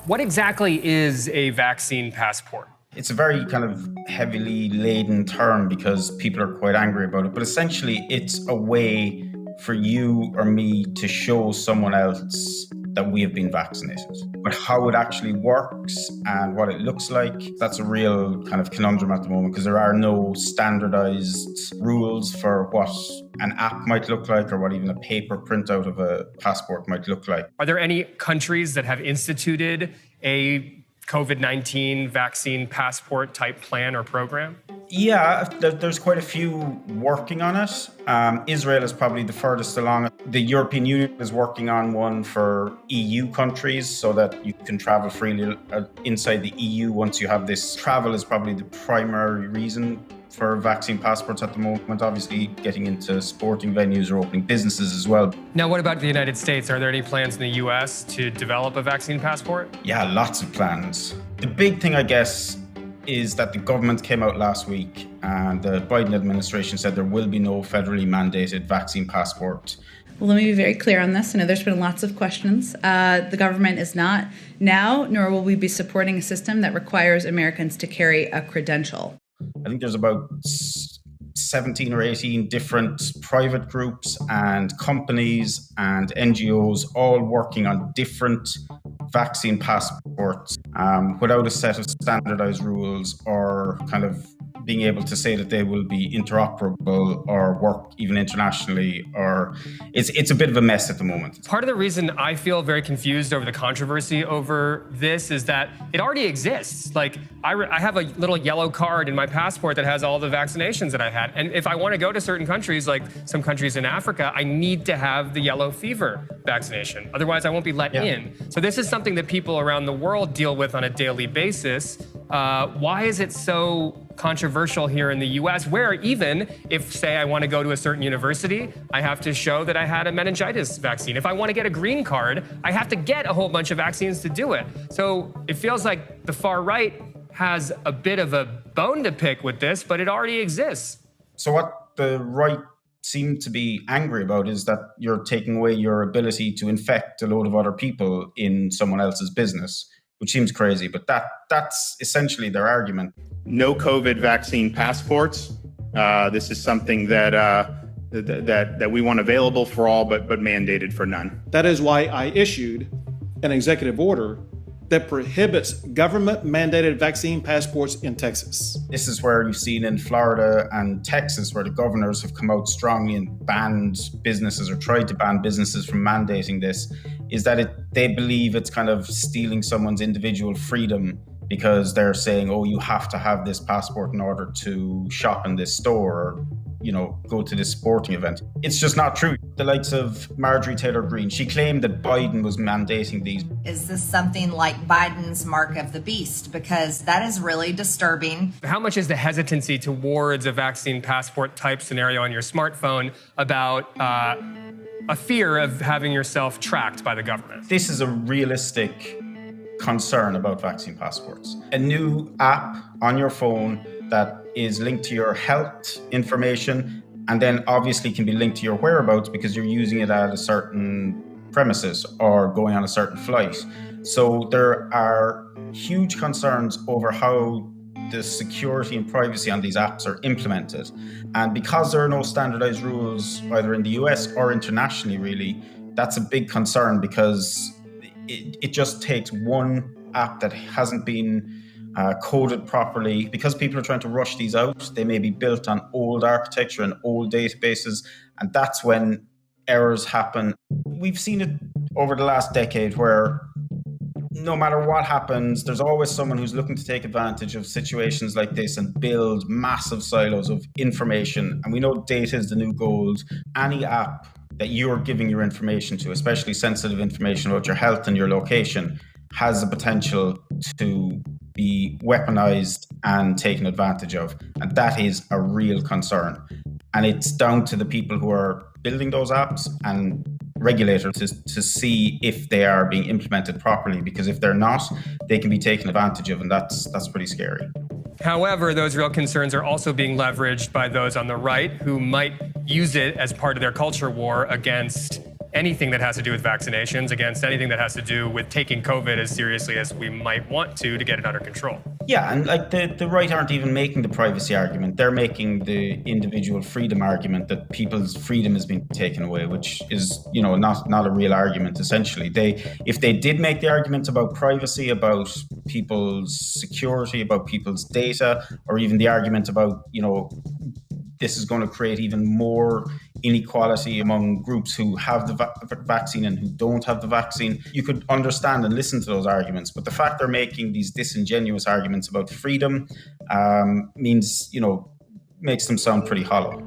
What exactly is a vaccine passport? It's a very kind of heavily laden term because people are quite angry about it. But essentially, it's a way for you or me to show someone else that we have been vaccinated. But how it actually works and what it looks like, that's a real kind of conundrum at the moment because there are no standardized rules for what an app might look like or what even a paper printout of a passport might look like. Are there any countries that have instituted a COVID-19 vaccine passport type plan or program? Yeah, there's quite a few working on it. Israel is probably the furthest along. The European Union is working on one for EU countries so that you can travel freely inside the EU once you have this. Travel is probably the primary reason for vaccine passports at the moment. Obviously, getting into sporting venues or opening businesses as well. Now, what about the United States? Are there any plans in the US to develop a vaccine passport? Yeah, lots of plans. The big thing, I guess, is that the government came out last week and the Biden administration said there will be no federally mandated vaccine passport. Well, let me be very clear on this. I know there's been lots of questions. The government is not now, nor will we be supporting a system that requires Americans to carry a credential. I think there's about 17 or 18 different private groups and companies and NGOs all working on different vaccine passports without a set of standardized rules or kind of being able to say that they will be interoperable or work even internationally, or it's a bit of a mess at the moment. Part of the reason I feel very confused over the controversy over this is that it already exists. Like, I have a little yellow card in my passport that has all the vaccinations that I had. And if I want to go to certain countries, like some countries in Africa, I need to have the yellow fever vaccination. Otherwise, I won't be let in. So this is something that people around the world deal with on a daily basis. Why is it so controversial here in the US, where even if, say, I want to go to a certain university, I have to show that I had a meningitis vaccine. If I want to get a green card, I have to get a whole bunch of vaccines to do it. So it feels like the far right has a bit of a bone to pick with this, but it already exists. So what the right seem to be angry about is that you're taking away your ability to infect a load of other people in someone else's business, which seems crazy, but that's essentially their argument. No COVID vaccine passports. This is something that we want available for all, but mandated for none. That is why I issued an executive order that prohibits government-mandated vaccine passports in Texas. This is where you've seen in Florida and Texas where the governors have come out strongly and banned businesses or tried to ban businesses from mandating this, is that they believe it's kind of stealing someone's individual freedom because they're saying, oh, you have to have this passport in order to shop in this store or, go to this sporting event. It's just not true. The likes of Marjorie Taylor Greene, she claimed that Biden was mandating these. Is this something like Biden's mark of the beast? Because that is really disturbing. How much is the hesitancy towards a vaccine passport type scenario on your smartphone about a fear of having yourself tracked by the government? This is a realistic concern about vaccine passports. A new app on your phone that is linked to your health information and then obviously can be linked to your whereabouts because you're using it at a certain premises or going on a certain flight. So there are huge concerns over how the security and privacy on these apps are implemented. And because there are no standardized rules either in the US or internationally really, that's a big concern because it just takes one app that hasn't been coded properly. Because people are trying to rush these out, they may be built on old architecture and old databases, and that's when errors happen. We've seen it over the last decade where no matter what happens, there's always someone who's looking to take advantage of situations like this and build massive silos of information. And we know data is the new gold. Any app that you're giving your information to, especially sensitive information about your health and your location, has the potential to be weaponized and taken advantage of. And that is a real concern. And it's down to the people who are building those apps and regulators to see if they are being implemented properly, because if they're not, they can be taken advantage of, and that's pretty scary. However, those real concerns are also being leveraged by those on the right who might use it as part of their culture war against anything that has to do with vaccinations against anything that has to do with taking COVID as seriously as we might want to get it under control. Yeah, and like the right aren't even making the privacy argument. They're making the individual freedom argument that people's freedom has been taken away, which is, not a real argument, essentially. If they did make the argument about privacy, about people's security, about people's data, or even the argument about, this is going to create even more inequality among groups who have the vaccine and who don't have the vaccine, you could understand and listen to those arguments. But the fact they're making these disingenuous arguments about freedom means, makes them sound pretty hollow.